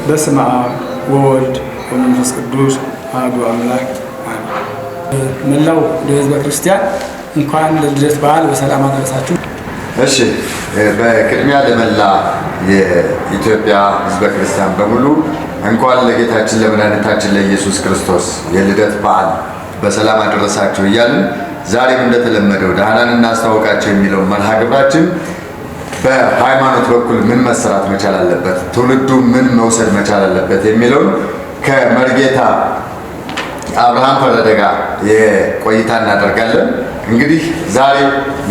በስመ አብ ወወልድ ወመንፈስ ቅዱስ አሐዱ አምላክ አሜን። መላው ለሕዝበ ክርስቲያን እንኳን ለልደት በዓል በሰላም አደረሳችሁ። እሺ፣ በቅድሚያ ለመላ የኢትዮጵያ ሕዝበ ክርስቲያን በሙሉ እንኳን ለጌታችን ለመድኃኒታችን ለኢየሱስ ክርስቶስ የልደት በዓል በሰላም አደረሳችሁ እያልን ዛሬም እንደተለመደው ደህናን እናስተዋውቃቸው የሚለው መርሃ ግብራችን በሃይማኖት በኩል ምን መሰራት መቻል አለበት፣ ትውልዱ ምን መውሰድ መቻል አለበት የሚለውን ከመርጌታ አብርሃም ፈረደ ጋር የቆይታ እናደርጋለን። እንግዲህ ዛሬ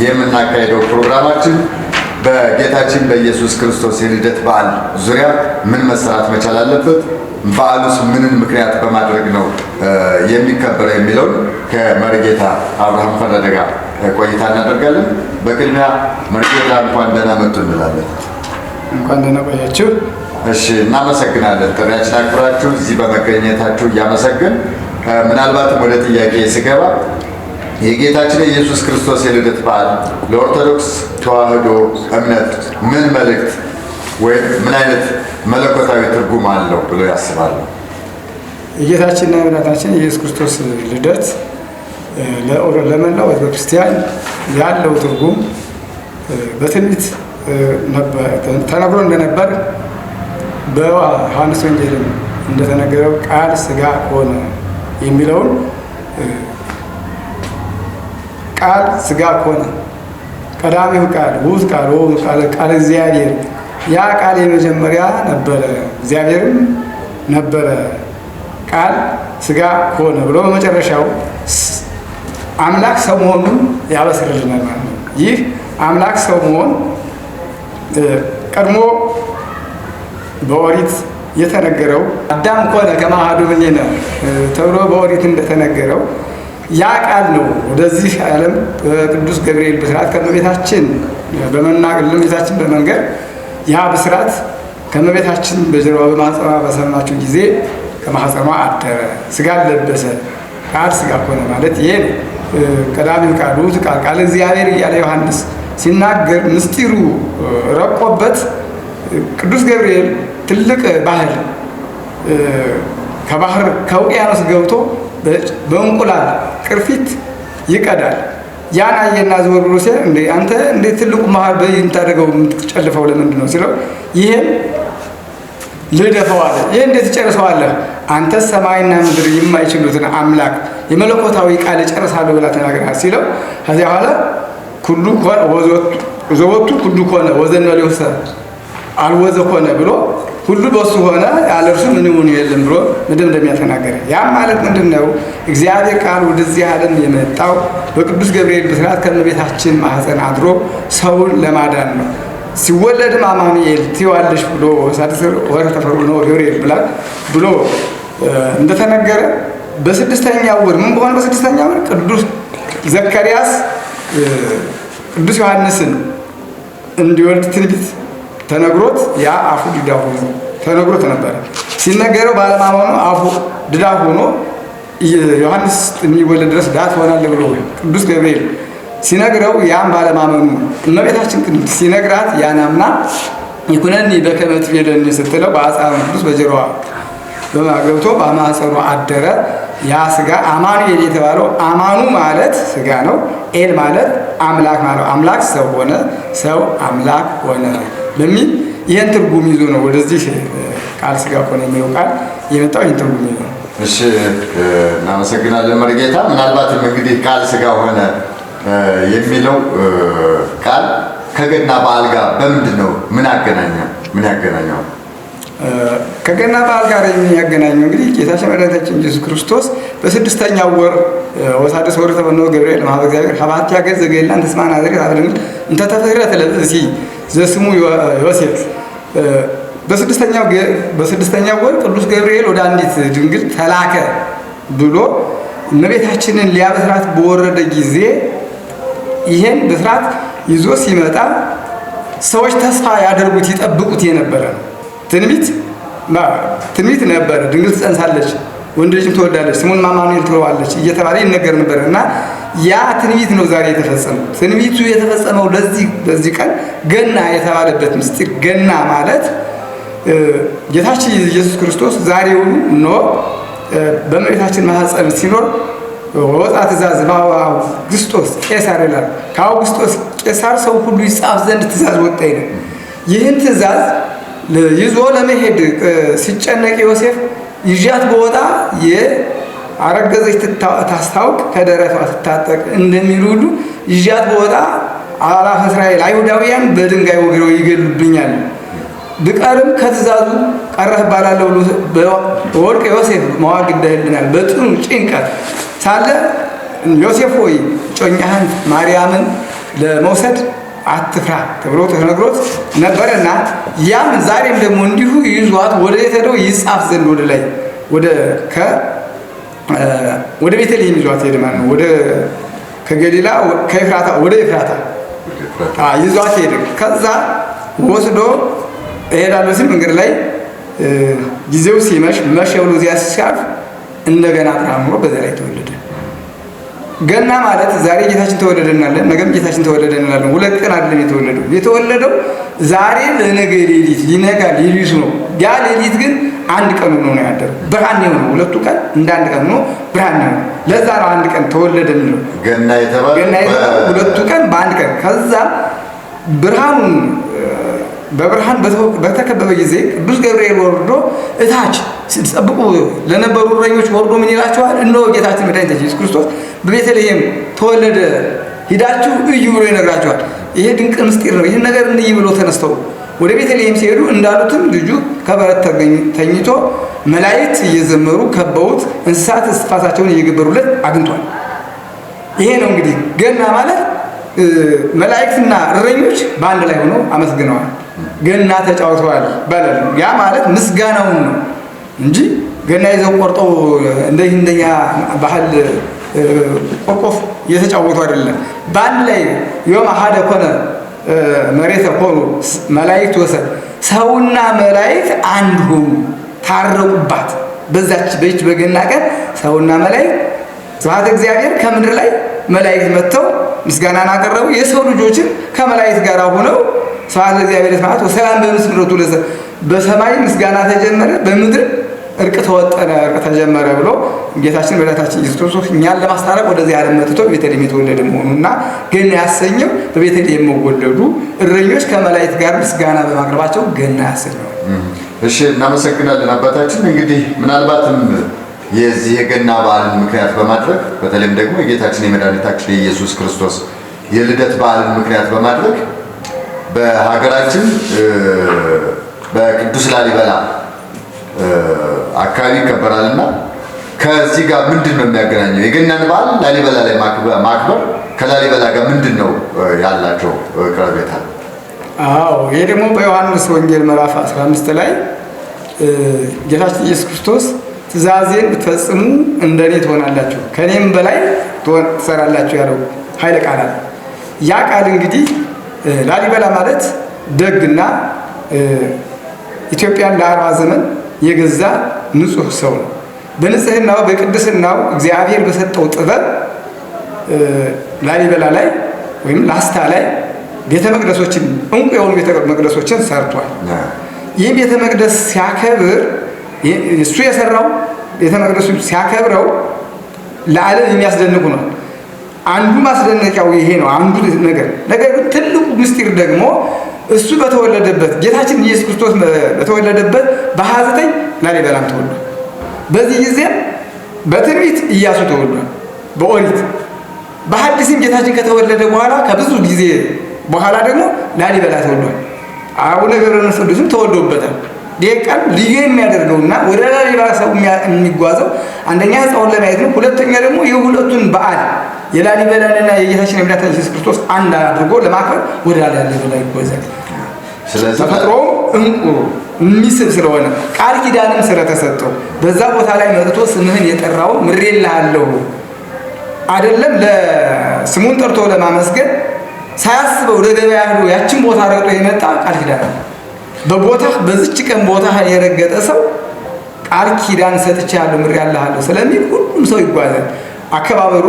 የምናካሄደው ፕሮግራማችን በጌታችን በኢየሱስ ክርስቶስ የልደት በዓል ዙሪያ ምን መሰራት መቻል አለበት፣ በዓሉስ ምንን ምክንያት በማድረግ ነው የሚከበረው የሚለውን ከመርጌታ አብርሃም ፈረደ ጋር ቆይታ እናደርጋለን። በቅድሚያ መርጌታ እንኳን ደህና መጡ እንላለን። እንኳን ደህና ቆያችሁ። እሺ፣ እናመሰግናለን። ጥሪያችን አክብራችሁ እዚህ በመገኘታችሁ እያመሰግን ምናልባትም ወደ ጥያቄ ስገባ የጌታችን የኢየሱስ ክርስቶስ የልደት በዓል ለኦርቶዶክስ ተዋሕዶ እምነት ምን መልእክት ወይም ምን አይነት መለኮታዊ ትርጉም አለው ብሎ ያስባሉ? የጌታችንና የመድኃኒታችን የኢየሱስ ክርስቶስ ልደት ለመላው ሕዝበ ክርስቲያን ያለው ትርጉም በትንቢት ተነግሮ እንደነበር በዮሐንስ ወንጌልም እንደተነገረው ቃል ሥጋ ሆነ የሚለውን ቃል ሥጋ ሆነ ቀዳሚው ቃል ውእቱ ቃል ወውእቱ ቃል እግዚአብሔር፣ ያ ቃል የመጀመሪያ ነበረ፣ እግዚአብሔርም ነበረ፣ ቃል ሥጋ ሆነ ብሎ በመጨረሻው አምላክ ሰው መሆኑን ያበስርልናል ማለት ነው። ይህ አምላክ ሰው መሆን ቀድሞ በኦሪት የተነገረው አዳም ኮነ ከመ አሐዱ እምኔነ ተብሎ በኦሪት እንደተነገረው ያ ቃል ነው ወደዚህ ዓለም በቅዱስ ገብርኤል ብስራት ከእመቤታችን ለእመቤታችን በመንገር ያ ብስራት ከእመቤታችን በጀርባ በማኅፀኗ በሰማችው ጊዜ ከማኅፀኗ አደረ፣ ሥጋ ለበሰ፣ ቃል ሥጋ ሆነ ማለት ይሄ ነው። ቀዳሚው ቃል ውእቱ ቃል ቃል እግዚአብሔር እያለ ዮሐንስ ሲናገር ምስጢሩ ረቆበት ቅዱስ ገብርኤል ትልቅ ባህር ከባህር ከውቅያኖስ ገብቶ በእንቁላል ቅርፊት ይቀዳል። ያን አየና ዘወር ብሎ ሲል እንዴ አንተ እንዴት ትልቁ ባህር በእንታደርገው የምትጨልፈው ለምንድን ነው ሲለው ይሄን ልደፈዋለህ፣ ይሄን እንዴት ትጨርሰዋለህ? አንተ ሰማይና ምድር የማይችሉትን አምላክ የመለኮታዊ ቃል እጨርሳለሁ ብላ ተናግረሃል ሲለው ከዚያ በኋላ ኩሉ ዘወቱ ኩሉ ኮነ ወዘእንበሌሁ አልወዘ ኮነ ብሎ ሁሉ በሱ ሆነ ያለ እርሱ ምንም የለም ብሎ መደምደሚያ ተናገረ። ያም ማለት ምንድን ነው? እግዚአብሔር ቃል ወደዚህ ዓለም የመጣው በቅዱስ ገብርኤል ብስራት ከእመቤታችን ማኅፀን አድሮ ሰውን ለማዳን ነው። ሲወለድም አማኑኤል ትይዋለሽ ብሎ ሳድስ ወር ተፈርዶ ነው ገብርኤል ብሎ እንደተነገረ በስድስተኛው ወር ምን በሆነ በስድስተኛው ወር ቅዱስ ዘካርያስ ቅዱስ ዮሐንስን እንዲወልድ ትንቢት ተነግሮት ያ አፉ ድዳ ሆኖ ተነግሮት ነበር። ሲነገረው ባለማመኑ አፉ ድዳ ሆኖ ዮሐንስ የሚወለድ ድረስ ዳት ሆናለ ብሎ ቅዱስ ገብርኤል ሲነግረው ያን ባለማመኑ እመቤታችን ቅድስት ሲነግራት ያን አምና ይኩነኒ በከመ ትቤለኒ ስትለው በአጽራረ ቅዱስ በጀርባ በማገብቶ በማኅፀኗ አደረ። ያ ሥጋ አማኑኤል የተባለው አማኑ ማለት ሥጋ ነው። ኤል ማለት አምላክ ማለት አምላክ ሰው ሆነ፣ ሰው አምላክ ሆነ በሚል ይህን ትርጉም ይዞ ነው ወደዚህ ቃል ሥጋ ሆነ የሚለው ቃል የመጣው። ይህን ትርጉም ይዞ ነው። እሺ፣ እናመሰግናለን መርጌታ። ምናልባትም እንግዲህ ቃል ሥጋ ሆነ የሚለው ቃል ከገና በዓል ጋር በምንድን ነው ምን ያገናኘው? ከገና በዓል ጋር የሚያገናኘው እንግዲህ ጌታችን መድኃኒታችን ኢየሱስ ክርስቶስ በስድስተኛው ወር ወሳደስ ወር ተፈነወ ገብርኤል እምኀበ እግዚአብሔር ሀብሐቲ ሀገር ዘገሊላ እንተ ስማ ናዝሬት አብድንግል እንተ ተፈሥሕረት ለብእሲ ዘስሙ ዮሴፍ። በስድስተኛው ወር ቅዱስ ገብርኤል ወደ አንዲት ድንግል ተላከ ብሎ እመቤታችንን ሊያበስራት በወረደ ጊዜ ይሄን ብስራት ይዞ ሲመጣ ሰዎች ተስፋ ያደርጉት ይጠብቁት የነበረ ነው። ትንቢት ነበረ። ድንግል ትጸንሳለች፣ ወንድ ልጅም ትወልዳለች፣ ስሙን አማኑኤል ትለዋለች እየተባለ ይነገር ነበር እና ያ ትንቢት ነው ዛሬ የተፈጸመው። ትንቢቱ የተፈጸመው በዚህ ቀን ገና የተባለበት ምስጢር፣ ገና ማለት ጌታችን ኢየሱስ ክርስቶስ ዛሬውኑ እነሆ በእመቤታችን ማኅፀን ሲኖር ወጣ ትእዛዝ አውግስጦስ ቄሳር ይላል። ከአውግስጦስ ቄሳር ሰው ሁሉ ይጻፍ ዘንድ ትእዛዝ ወጣ ይላል። ይህን ትእዛዝ ይዞ ለመሄድ ሲጨነቅ ዮሴፍ ይዣት በወጣ የአረገዘች ታስታውቅ ከደረቷ ትታጠቅ እንደሚሉ ሁሉ ይዣት በወጣ አላፍ እስራኤል አይሁዳውያን በድንጋይ ወግረው ይገሉብኛል፣ ብቀርም ከትእዛዙ ቀረህ እባላለሁ ብሎ በወርቅ ዮሴፍ መዋግድ ይልናል። በጥኑ ጭንቀት ሳለ ዮሴፍ ሆይ ጮኛህን ማርያምን ለመውሰድ አትፍራ ተብሎ ተነግሮት ነበረና ያም ዛሬም ደግሞ እንዲሁ ይዟት ወደ የተደው ይጻፍ ዘንድ ወደ ላይ ወደ ቤተልሔም ይዟት ሄደ ማለት ነው። ወደ ከገሊላ ከኤፍራታ ወደ ኤፍራታ ይዟት ሄደ። ከዛ ወስዶ እሄዳለሁ ሲል መንገድ ላይ ጊዜው ሲመሽ መሸ ብሎ እዚያ ሲያርፍ እንደገና ብርሃን ሆኖ በዛ ላይ ተወለደ። ገና ማለት ዛሬ ጌታችን ተወለደ እንላለን፣ ነገም ጌታችን ተወለደ እንላለን። ሁለት ቀን አይደለም የተወለደው ዛሬ ለነገ ሌሊት ሊነጋ ሌሊቱ ነው። ያ ሌሊት ግን አንድ ቀን ሆኖ ነው ያደረው። ብርሃን ነው። ሁለቱ ቀን እንደ አንድ ቀን ሆኖ ብርሃን ነው። ለዛ ነው አንድ ቀን ተወለደ እንለው። ገና የተባለው ሁለቱ ቀን በአንድ ቀን። ከዛ ብርሃኑን በብርሃን በተከበበ ጊዜ ቅዱስ ገብርኤል ወርዶ እታች ሲጠብቁ ለነበሩ እረኞች ወርዶ ምን ይላቸዋል? እነሆ ጌታችን መድኃኒታችን ኢየሱስ ክርስቶስ በቤተልሔም ተወለደ፣ ሂዳችሁ እዩ ብሎ ይነግራቸዋል። ይሄ ድንቅ ምስጢር ነው። ይህን ነገር እንይ ብሎ ተነስተው ወደ ቤተልሔም ሲሄዱ እንዳሉትም ልጁ ከበረት ተኝቶ መላእክት እየዘመሩ ከበውት እንስሳት እስትንፋሳቸውን እየገበሩለት አግኝቷል። ይሄ ነው እንግዲህ ገና ማለት። መላእክትና እረኞች በአንድ ላይ ሆነው አመስግነዋል። ገና ተጫውተዋል ባላል። ያ ማለት ምስጋናውን ነው እንጂ ገና ይዘው ቆርጠው እንደኛ ባህል ቆቆፍ እየተጫወቱ አይደለም። በአንድ ላይ ዮም አሐደ ኮነ መሬተ ኮኑ መላእክት ወሰን፣ ሰውና መላእክት አንድ ሆኑ፣ ታረቁባት። በዚች በገና ቀን ሰውና መላእክት ስብሐተ እግዚአብሔር ከምድር ላይ መላእክት መጥተው ምስጋናን አቀረቡ። የሰው ልጆችን ከመላእክት ጋር ሆነው ስብሐተ እግዚአብሔር ማለት ወሰላም በምስምረቱ ለሰ በሰማይ ምስጋና ተጀመረ፣ በምድር እርቅ ተወጠነ፣ እርቅ ተጀመረ ብሎ ጌታችን መድኃኒታችን ኢየሱስ ክርስቶስ እኛን ለማስታረቅ ወደዚህ ዓለም መጥቶ በቤተልሔም የተወለደ መሆኑና ገና ያሰኘው በቤተልሔም መወለዱ እረኞች ከመላእክት ጋር ምስጋና በማቅረባቸው ገና ያሰኘው። እሺ፣ እናመሰግናለን አባታችን። እንግዲህ ምናልባትም የዚህ የገና በዓልን ምክንያት በማድረግ በተለይም ደግሞ የጌታችን የመድኃኒታችን የኢየሱስ ክርስቶስ የልደት በዓልን ምክንያት በማድረግ በሀገራችን በቅዱስ ላሊበላ አካባቢ ይከበራልና ከዚህ ጋር ምንድን ነው የሚያገናኘው? የገናን በዓል ላሊበላ ላይ ማክበር ከላሊበላ ጋር ምንድን ነው ያላቸው ቀረቤታ? አዎ፣ ይሄ ደግሞ በዮሐንስ ወንጌል ምዕራፍ 15 ላይ ጌታችን ኢየሱስ ክርስቶስ ትእዛዜን ብትፈጽሙ እንደኔ ትሆናላችሁ፣ ከኔም በላይ ትሰራላችሁ ያለው ኃይለ ቃል አለ። ያ ቃል እንግዲህ ላሊበላ ማለት ደግና ኢትዮጵያን ለ40 ዘመን የገዛ ንጹህ ሰው ነው። በንጽህናው በቅድስናው እግዚአብሔር በሰጠው ጥበብ ላሊበላ ላይ ወይም ላስታ ላይ ቤተ መቅደሶችን እንቁ የሆኑ ቤተ መቅደሶችን ሰርቷል። ይህ ቤተ መቅደስ ሲያከብር እሱ የሰራው ቤተ መቅደሱ ሲያከብረው ለዓለም የሚያስደንቁ ነው። አንዱ ማስደነቂያው ይሄ ነው አንዱ ነገር። ነገር ግን ትልቁ ምስጢር ደግሞ እሱ በተወለደበት ጌታችን ኢየሱስ ክርስቶስ በተወለደበት በ29 ላሊበላም ተወልዷል። በዚህ ጊዜም በትንቢት ኢያሱ ተወልዷል። በኦሪት በሐዲስም ጌታችን ከተወለደ በኋላ ከብዙ ጊዜ በኋላ ደግሞ ላሊበላ ተወልዷል። አቡነ ገብረ መንፈስ ቅዱስም ተወልዶበታል። ይህ ቀን ልዩ የሚያደርገውና ወደ ላሊበላ ሰው የሚጓዘው አንደኛ ሕንፃውን ለማየት ነው። ሁለተኛ ደግሞ የሁለቱን በዓል የላሊበላንና የጌታችን የመድኃኒታችን ኢየሱስ ክርስቶስ አንድ አድርጎ ለማክበር ወደ ላሊበላ ይጓዛል። ተፈጥሮ እንቁ የሚስብ ስለሆነ ቃል ኪዳንም ስለተሰጠው በዛ ቦታ ላይ መጥቶ ስምህን የጠራውን ምሬልሃለሁ አይደለም ለስሙን ጠርቶ ለማመስገን ሳያስበው ወደ ገበያ ሄዶ ያችን ቦታ ረግጦ የመጣ ቃል ኪዳን በቦታህ በዚች ቀን ቦታህ የረገጠ ሰው ቃል ኪዳን ሰጥቻለሁ ምሬአለሁ ስለሚል ሁሉም ሰው ይጓዛል። አከባበሩ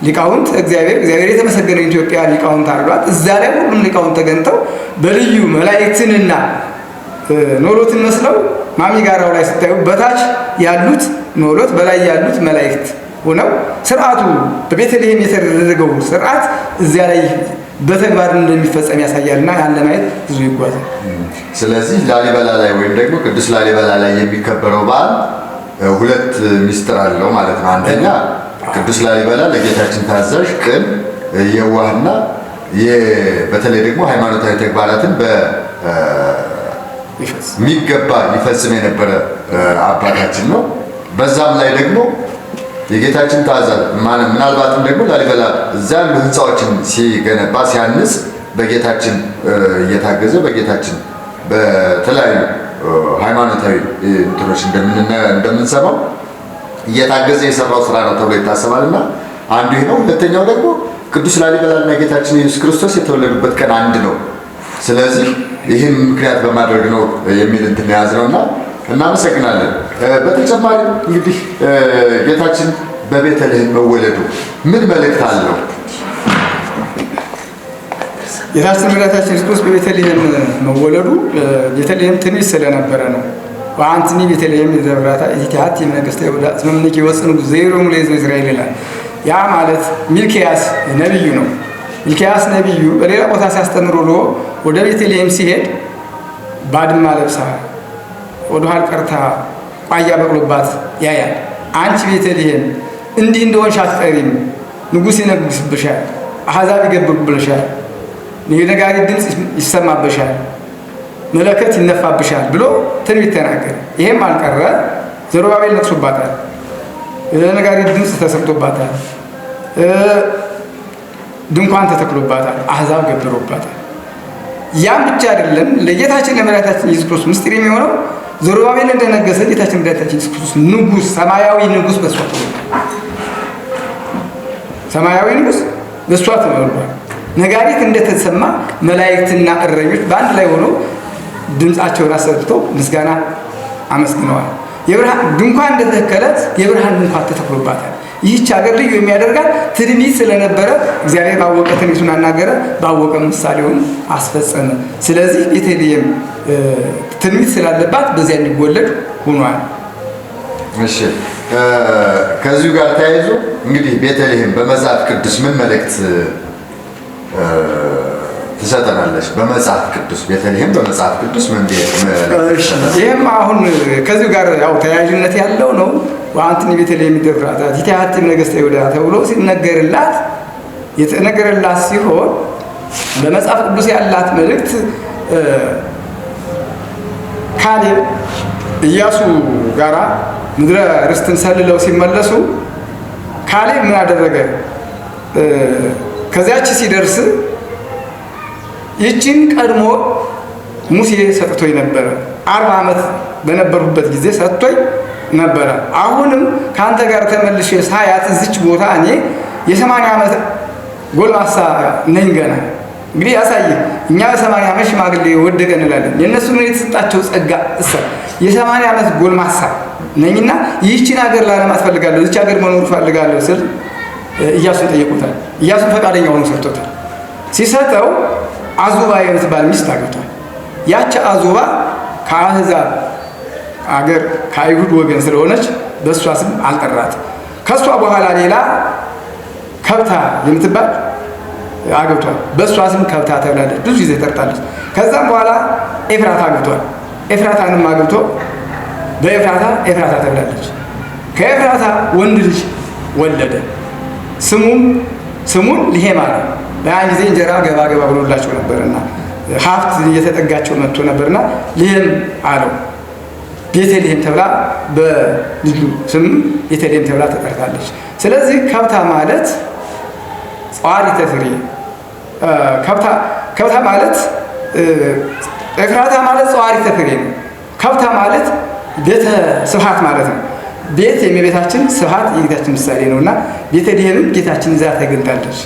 ሊቃውንት እግዚአብሔር የተመሰገነ ኢትዮጵያ ሊቃውንት አሏት። እዛ ላይ ሁሉም ሊቃውንት ተገንተው በልዩ መላእክትንና ኖሎትን መስለው ማሚ ጋራው ላይ ስታዩ በታች ያሉት ኖሎት በላይ ያሉት መላእክት ሆነው ስርዓቱ በቤተልሔም የተደረገው ስርዓት እዚያ ላይ በተግባር እንደሚፈጸም ያሳያልና ያን ለማየት ብዙ ይጓዛል። ስለዚህ ላሊበላ ላይ ወይም ደግሞ ቅዱስ ላሊበላ ላይ የሚከበረው በዓል ሁለት ሚስጥር አለው ማለት ነው። አንደኛ ቅዱስ ላሊበላ ለጌታችን ታዛዥ፣ ቅን፣ የዋህና በተለይ ደግሞ ሃይማኖታዊ ተግባራትን በሚገባ ይፈጽም የነበረ አባታችን ነው። በዛም ላይ ደግሞ የጌታችን ታዛዥ ምናልባትም ደግሞ ላሊበላ እዛ ያሉ ህንፃዎችን ሲገነባ ሲያንጽ በጌታችን እየታገዘ በጌታችን በተለያዩ ሃይማኖታዊ እንትኖች እንደምንሰማው እየታገዘ የሰራው ስራ ነው ተብሎ ይታሰባልና አንዱ ይሄ ነው። ሁለተኛው ደግሞ ቅዱስ ላሊበላና ጌታችን ኢየሱስ ክርስቶስ የተወለዱበት ቀን አንድ ነው። ስለዚህ ይህን ምክንያት በማድረግ ነው የሚል እንትን የያዝነውና እናመሰግናለን። በተጨማሪ እንግዲህ ጌታችን በቤተልሔም መወለዱ ምን መልእክት አለው? ጌታችን መድኃኒታችን ኢየሱስ ክርስቶስ በቤተልሔም መወለዱ ቤተልሔም ትንሽ ስለነበረ ነው። ወአንትኒ ቤተልሔም ዘብራታ ኢቲሃት የነገስተ ይሁዳ እስመ እምኔኪ ይወፅእ ንጉሥ ዘይሮሙ ለሕዝበ እስራኤል ይላል። ያ ማለት ሚልክያስ ነቢዩ ነው። ሚልክያስ ነቢዩ በሌላ ቦታ ሲያስተምር ውሎ ወደ ቤተልሔም ሲሄድ ባድማ ለብሳ ወደ ኋላ ቀርታ ቋያ በቅሎባት ያያል። አንቺ ቤተልሔም እንዲህ እንደሆንሽ አትቀሪም፣ ንጉሥ ይነግስብሻል፣ አሕዛብ ይገብሩብሻል፣ የነጋሪት ድምፅ ይሰማብሻል፣ መለከት ይነፋብሻል ብሎ ትንቢት ተናገረ። ይሄም አልቀረ፣ ዘሩባቤል ነግሶባታል፣ የነጋሪት ድምፅ ተሰምቶባታል፣ ድንኳን ተተክሎባታል፣ አሕዛብ ገብሮባታል። ያም ብቻ አይደለም፣ ለጌታችን ለመድኃኒታችን ኢየሱስ ክርስቶስ ምስጢር የሚሆነው ዘሩባቤል እንደነገሰ ጌታችን መድኃኒታችን ኢየሱስ ክርስቶስ ንጉሥ፣ ሰማያዊ ንጉሥ በሷ ተወልዷል። ሰማያዊ ንጉሥ በሷ ተወልዷል። ነጋሪት እንደተሰማ መላእክትና እረኞች በአንድ ላይ ሆነው ድምፃቸውን አሰጥተው ምስጋና አመስግነዋል። የብርሃን ድንኳን እንደተተከለ የብርሃን ድንኳን ተተክሎባታል። ይህች ሀገር ልዩ የሚያደርጋት ትንቢት ስለነበረ እግዚአብሔር ባወቀ ትንቢቱን አናገረ፣ ባወቀ ምሳሌውን አስፈጸመ። ስለዚህ ቤተልሔም ትንቢት ስላለባት በዚያ እንዲወለድ ሆኗል። እሺ፣ ከዚሁ ጋር ተያይዞ እንግዲህ ቤተልሔም በመጽሐፍ ቅዱስ ምን መልእክት ትሰጠናለች? በመጽሐፍ ቅዱስ ቤተልሔም በመጽሐፍ ቅዱስ ምን ይህም አሁን ከዚሁ ጋር ያው ተያያዥነት ያለው ነው። ወአንትኒ ቤተልሔም ዘእፍራታ ኢቲሃቲ ነገሥተ ይሁዳ ተብሎ የተነገረላት ሲሆን በመጽሐፍ ቅዱስ ያላት መልእክት ካሌብ ኢያሱ ጋራ ምድረ ርስትን ሰልለው ሲመለሱ ካሌብ ምን አደረገ? ከዚያች ሲደርስ ይችን ቀድሞ ሙሴ ሰጥቶኝ ነበረ። 40 ዓመት በነበሩበት ጊዜ ሰጥቶኝ ነበረ። አሁንም ከአንተ ጋር ተመልሼ ሳያት እዚች ቦታ እኔ የ80 ዓመት ጎልማሳ ነኝ ገና። እንግዲህ ያሳየ እኛ በ80 ዓመት ሽማግሌ ወደቀ እንላለን። የእነሱ ምን የተሰጣቸው ጸጋ የ80 ዓመት ጎልማሳ ነኝና ይህችን ሀገር ላለማት ፈልጋለሁ፣ እዚች ሀገር መኖር ፈልጋለሁ ስል ኢያሱን ጠየቁታል። ኢያሱን ፈቃደኛ ሆኖ ሰጥቶታል። ሲሰጠው አዙባ የምትባል ሚስት አግብቷል። ያቺ አዙባ ከአሕዛብ አገር ከአይሁድ ወገን ስለሆነች በእሷ ስም አልጠራትም። ከእሷ በኋላ ሌላ ከብታ የምትባል አግብቷል። በእሷ ስም ከብታ ተብላለች፣ ብዙ ጊዜ ጠርታለች። ከዛም በኋላ ኤፍራታ አግብቷል። ኤፍራታንም አግብቶ በኤፍራታ ኤፍራታ ተብላለች። ከኤፍራታ ወንድ ልጅ ወለደ። ስሙን ልሄማ ነው። በያን ጊዜ እንጀራ ገባ ገባ ብሎላቸው ነበርና ሀብት እየተጠጋቸው መጥቶ ነበርና ልሄም አለው። ቤተልሔም ተብላ በልጁ ስም ቤተልሔም ተብላ ተጠርታለች። ስለዚህ ከብታ ማለት ጸዋሪተ ፍሬ፣ ከብታ ማለት ኤፍራታ ማለት ጸዋሪተ ፍሬ ነው። ከብታ ማለት ቤተ ስብሐት ማለት ነው። ቤት የእመቤታችን ስብሐት የጌታችን ምሳሌ ነውና ቤተልሔምም ጌታችን ይዛ ተገኝታለች።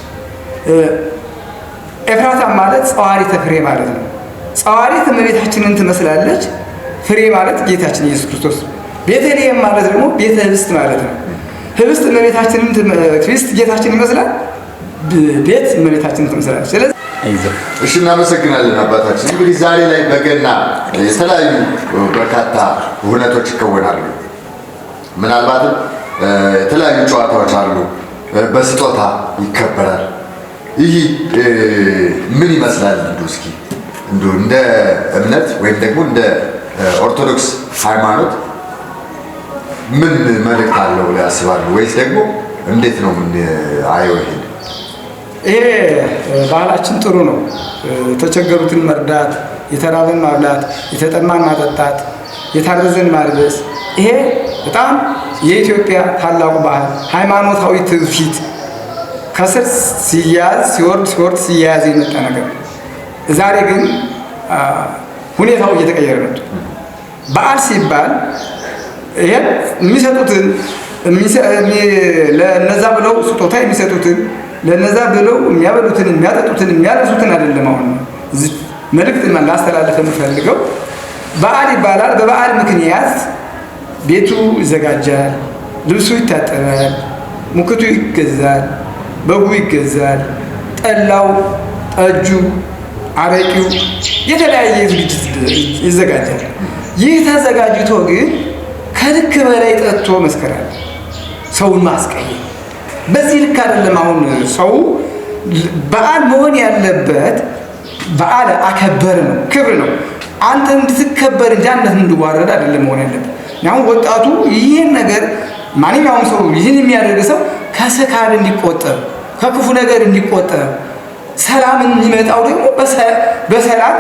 ኤፍራታ ማለት ጸዋሪተ ፍሬ ማለት ነው። ጸዋሪት እመቤታችንን ትመስላለች። ፍሬ ማለት ጌታችን ኢየሱስ ክርስቶስ። ቤተልሔም ማለት ደግሞ ቤተ ህብስት ማለት ነው። ህብስት እመቤታችንን ህብስት ጌታችን ይመስላል። ቤት እመቤታችንን ትመስላለች። ስለዚህ እሺ፣ እናመሰግናለን አባታችን። እንግዲህ ዛሬ ላይ በገና የተለያዩ በርካታ ሁነቶች ይከወናሉ። ምናልባትም የተለያዩ ጨዋታዎች አሉ። በስጦታ ይከበራል። ይህ ምን ይመስላል? እስኪ እንደ እምነት ወይም ደግሞ እንደ ኦርቶዶክስ ሃይማኖት ምን መልእክት አለው ብለው ያስባሉ? ወይስ ደግሞ እንዴት ነው ምን አየው? ይሄ ባህላችን ጥሩ ነው። የተቸገሩትን መርዳት፣ የተራበን ማብላት፣ የተጠማን ማጠጣት፣ የታረዘን ማልበስ፣ ይሄ በጣም የኢትዮጵያ ታላቁ ባህል ሃይማኖታዊ ትውፊት ከስር ሲያዝ ሲወርድ ሲያዝ የመጣ ነገር። ዛሬ ግን ሁኔታው እየተቀየረ መጡ። በዓል ሲባል ይሄን የሚሰጡትን ለነዛ ብለው ስጦታ የሚሰጡትን ለነዛ ብለው የሚያበሉትን የሚያጠጡትን የሚያለብሱትን አይደለም። አሁን መልእክት ላስተላለፍ የምፈልገው በዓል ይባላል። በበዓል ምክንያት ቤቱ ይዘጋጃል፣ ልብሱ ይታጠባል፣ ሙክቱ ይገዛል፣ በጉ ይገዛል፣ ጠላው፣ ጠጁ፣ አረቂው የተለያየ ዝግጅት ይዘጋጃል። ይህ ተዘጋጅቶ ግን ከልክ በላይ ጠጥቶ መስከራል፣ ሰውን ማስቀየም በዚህ ልክ አይደለም። አሁን ሰው በዓል መሆን ያለበት በዓል አከበር ነው፣ ክብር ነው። አንተ እንድትከበር እንጂ አንተ እንድዋረድ አይደለም መሆን ያለበት። አሁን ወጣቱ ይህን ነገር ማንኛውም ሰው ይህን የሚያደርግ ሰው ከስካር እንዲቆጠር፣ ከክፉ ነገር እንዲቆጠር፣ ሰላም የሚመጣው ደግሞ በሰላም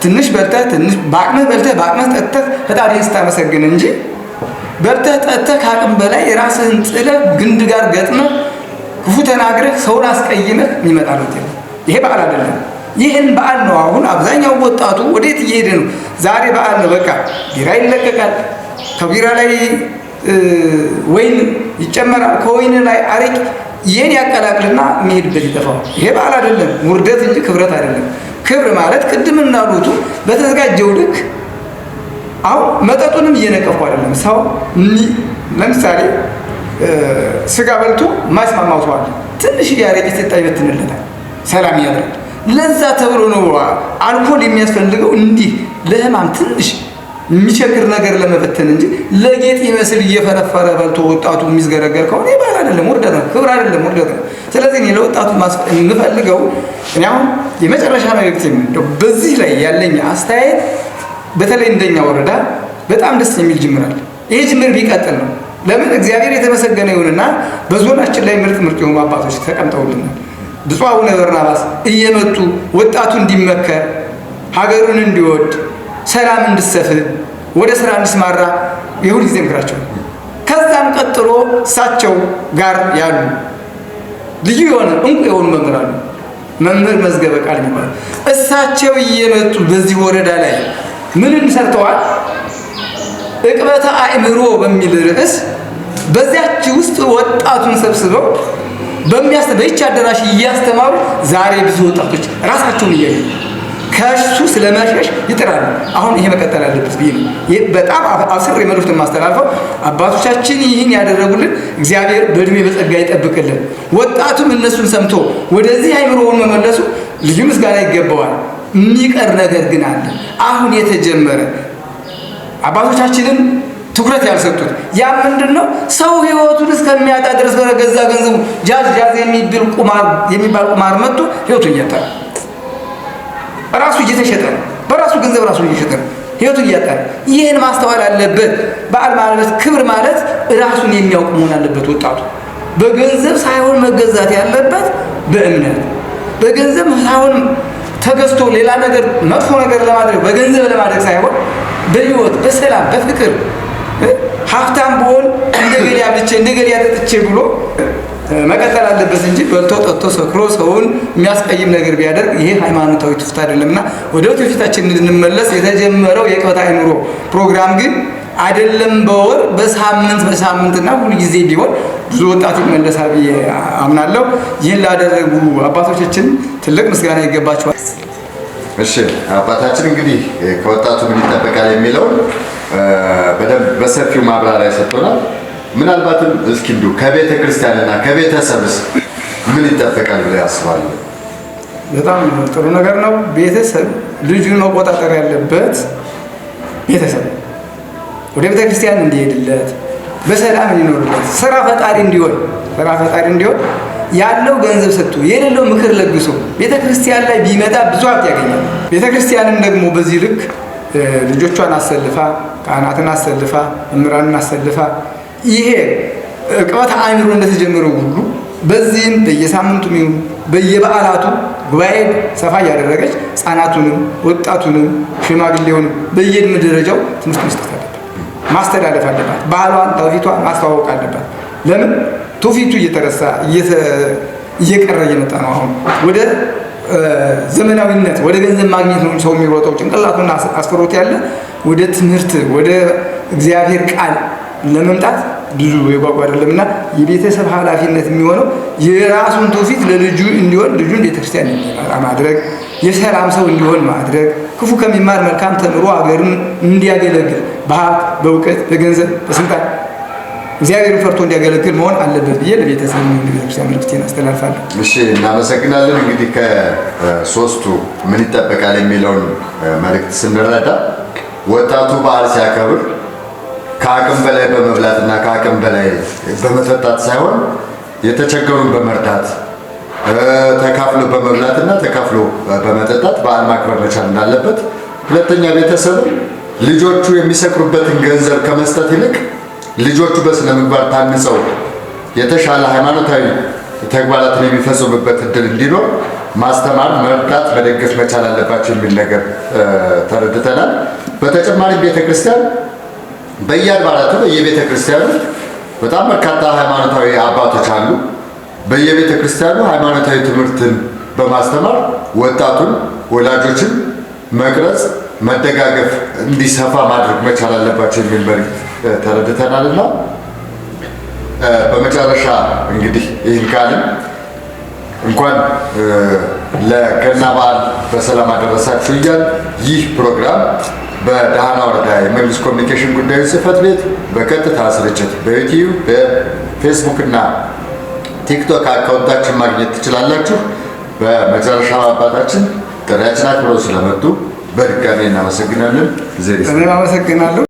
ትንሽ በልተህ ትንሽ በአቅምህ በልተህ በአቅምህ ጠጥተህ ፈጣሪን ስታመሰግን እንጂ በልተህ ጠጥተህ ከአቅም በላይ ራስህን ጥለህ ግንድ ጋር ገጥመህ ክፉ ተናግረህ ሰውን አስቀይመህ የሚመጣ ነው። ይሄ በዓል አይደለም። ይህን በዓል ነው አሁን አብዛኛው ወጣቱ ወዴት እየሄደ ነው? ዛሬ በዓል ነው፣ በቃ ቢራ ይለቀቃል፣ ከቢራ ላይ ወይን ይጨመራል፣ ከወይን ላይ አረቂ፣ ይህን ያቀላቅልና የሚሄድበት ይጠፋው። ይሄ በዓል አይደለም፣ ውርደት እንጂ ክብረት አይደለም። ክብር ማለት ቅድም እንዳሉቱ በተዘጋጀው ልክ። አሁን መጠጡንም እየነቀፉ አይደለም። ሰው ለምሳሌ ስጋ በልቶ የማይስማማው ሰው አለ። ትንሽ ያረቂ ሲጣ ይበትንለታል፣ ሰላም ያድራል። ለዛ ተብሎ ነው አልኮል የሚያስፈልገው፣ እንዲህ ለህማም ትንሽ የሚቸግር ነገር ለመበተን እንጂ ለጌጥ ይመስል እየፈረፈረ በልቶ ወጣቱ የሚዝገረገር ከሆነ ይባል አይደለም፣ ውርደት ነው። ክብር አይደለም፣ ውርደት ነው። ስለዚህ እኔ ለወጣቱ የምፈልገው እኔ አሁን የመጨረሻ መልእክት እንደው በዚህ ላይ ያለኝ አስተያየት በተለይ እንደኛ ወረዳ በጣም ደስ የሚል ጅምር አለ። ይሄ ጅምር ቢቀጥል ነው። ለምን እግዚአብሔር የተመሰገነ ይሁንና በዞናችን ላይ ምርጥ የሆኑ አባቶች ተቀምጠውልናል። ብፁዕ አቡነ በርናባስ እየመጡ ወጣቱ እንዲመከር፣ ሀገሩን እንዲወድ፣ ሰላም እንድሰፍን፣ ወደ ስራ እንዲስማራ የሁል ጊዜ ምክራቸው። ከዛም ቀጥሎ እሳቸው ጋር ያሉ ልዩ የሆነ እንቁ የሆኑ መምህር አሉ። መምህር መዝገበ ቃል የሚባሉ እሳቸው እየመጡ በዚህ ወረዳ ላይ ምን ሰርተዋል? ዕቅበተ አእምሮ በሚል ርዕስ በዚያች ውስጥ ወጣቱን ሰብስበው በይህች አዳራሽ እያስተማሩ ዛሬ ብዙ ወጣቶች ራሳቸውን እያዩ ከእሱ ስለመሸሽ ይጥራሉ። አሁን ይሄ መቀጠል አለበት ብዬ ነው። ይህ በጣም አስር መልእክት የማስተላልፈው አባቶቻችን ይህን ያደረጉልን እግዚአብሔር በእድሜ በጸጋ ይጠብቅልን። ወጣቱም እነሱን ሰምቶ ወደዚህ አእምሮውን መመለሱ ልዩ ምስጋና ይገባዋል። የሚቀር ነገር ግን አለ። አሁን የተጀመረ አባቶቻችንን ትኩረት ያልሰጡት ያ ምንድነው? ሰው ህይወቱን እስከሚያጣ ድረስ በገዛ ገንዘቡ ጃዝ የሚባል ቁማር መጥቶ ህይወቱን እያጣ ራሱ እየተሸጠ ነው። በራሱ ገንዘብ ራሱ እየሸጠ ነው፣ ህይወቱን እያጣ ነው። ይህን ማስተዋል አለበት። በዓል ማለት ክብር ማለት ራሱን የሚያውቅ መሆን አለበት። ወጣቱ በገንዘብ ሳይሆን መገዛት ያለበት በእምነት፣ በገንዘብ ሳይሆን ተገዝቶ ሌላ ነገር መጥፎ ነገር ለማድረግ በገንዘብ ለማድረግ ሳይሆን በህይወት በሰላም በፍቅር ሀብታም ብሆን እንደገሌ አብልቼ እንደገሌ ያጠጥቼ ብሎ መቀጠል አለበት እንጂ በልቶ ጠጥቶ ሰክሮ ሰውን የሚያስቀይም ነገር ቢያደርግ ይሄ ሃይማኖታዊ ትውፊት አይደለምና ወደ ትውፊታችን እንድንመለስ የተጀመረው የዕቅበተ አእምሮ ፕሮግራም ግን አይደለም በወር በሳምንትና ሁሉ ጊዜ ቢሆን ብዙ ወጣት ይመለሳል ብዬ አምናለሁ። ይህን ላደረጉ አባቶቻችን ትልቅ ምስጋና ይገባቸዋል። እሺ አባታችን እንግዲህ ከወጣቱ ምን ይጠበቃል የሚለውን በደንብ በሰፊው ማብራሪያ ሰጥቶናል። ምናልባትም እስኪ እንዲሁ ከቤተ ክርስቲያንና ከቤተሰብስ ምን ይጠበቃል ብለው ያስባሉ? በጣም ጥሩ ነገር ነው። ቤተሰብ ልጁን መቆጣጠር ያለበት ቤተሰብ ወደ ቤተ ክርስቲያን እንዲሄድለት በሰላም እንዲኖርለት ስራ ፈጣሪ እንዲሆን ያለው ገንዘብ ሰጥቶ የሌለው ምክር ለግሶ ቤተ ክርስቲያን ላይ ቢመጣ ብዙ ሀብት ያገኛል። ቤተ ክርስቲያንም ደግሞ በዚህ ልክ ልጆቿን አሰልፋ ካህናትን አሰልፋ መምህራንን አሰልፋ ይሄ ዕቅበተ አእምሮ እንደተጀመረው ሁሉ በዚህም በየሳምንቱ ይሁን በየበዓላቱ ጉባኤ ሰፋ እያደረገች ሕፃናቱንም ወጣቱንም ሽማግሌውንም በየዕድሜ ደረጃው ትምህርት መስጠት አለባት፣ ማስተላለፍ አለባት። ባህሏን ትውፊቷን ማስተዋወቅ አለባት። ለምን ትውፊቱ እየተረሳ እየቀረ እየመጣ ነው። አሁን ወደ ዘመናዊነት ወደ ገንዘብ ማግኘት ነው ሰው የሚሮጠው። ጭንቅላቱና አስፈሮት ያለ ወደ ትምህርት ወደ እግዚአብሔር ቃል ለመምጣት ብዙ የጓጓ አይደለምና የቤተሰብ ኃላፊነት የሚሆነው የራሱን ትውፊት ለልጁ እንዲሆን ልጁን ቤተክርስቲያን እንዲመራ ማድረግ፣ የሰላም ሰው እንዲሆን ማድረግ፣ ክፉ ከሚማር መልካም ተምሮ ሀገርን እንዲያገለግል በሀብት በእውቀት በገንዘብ በስልጣን እግዚአብሔርን ፈርቶ እንዲያገለግል መሆን አለበት ብዬ ለቤተሰብ ቤተክርስቲያን መልእክቴን አስተላልፋለሁ። እሺ እናመሰግናለን። እንግዲህ ከሶስቱ ምን ይጠበቃል የሚለውን መልእክት ስንረዳ ወጣቱ በዓል ሲያከብር ከአቅም በላይ በመብላትና ከአቅም በላይ በመጠጣት ሳይሆን የተቸገሩን በመርዳት ተካፍሎ በመብላትና ተካፍሎ በመጠጣት በዓል ማክበር መቻል እንዳለበት። ሁለተኛ ቤተሰብ ልጆቹ የሚሰክሩበትን ገንዘብ ከመስጠት ይልቅ ልጆቹ በስነ ምግባር ታንጸው የተሻለ ሃይማኖታዊ ተግባራትን የሚፈጽሙበት እድል እንዲኖር ማስተማር፣ መርዳት፣ መደገፍ መቻል አለባቸው የሚል ነገር ተረድተናል። በተጨማሪ ቤተክርስቲያን በየአድባራቱ በየቤተ ክርስቲያኑ በጣም በርካታ ሃይማኖታዊ አባቶች አሉ። በየቤተ ክርስቲያኑ ሃይማኖታዊ ትምህርትን በማስተማር ወጣቱን ወላጆችን መቅረጽ፣ መደጋገፍ እንዲሰፋ ማድረግ መቻል አለባቸው የሚል መልእክት ተረድተናልና በመጨረሻ እንግዲህ ይህን ካልን እንኳን ለገና በዓል በሰላም አደረሳችሁ እያል ይህ ፕሮግራም በደሃና ወረዳ የመንግስት ኮሚኒኬሽን ጉዳዮች ጽሕፈት ቤት በቀጥታ ስርጭት በዩቲዩብ በፌስቡክ እና ቲክቶክ አካውንታችን ማግኘት ትችላላችሁ። በመጨረሻ አባታችን ጥሪያችን አክብረው ስለመጡ በድጋሚ እናመሰግናለን። እኔም አመሰግናለሁ።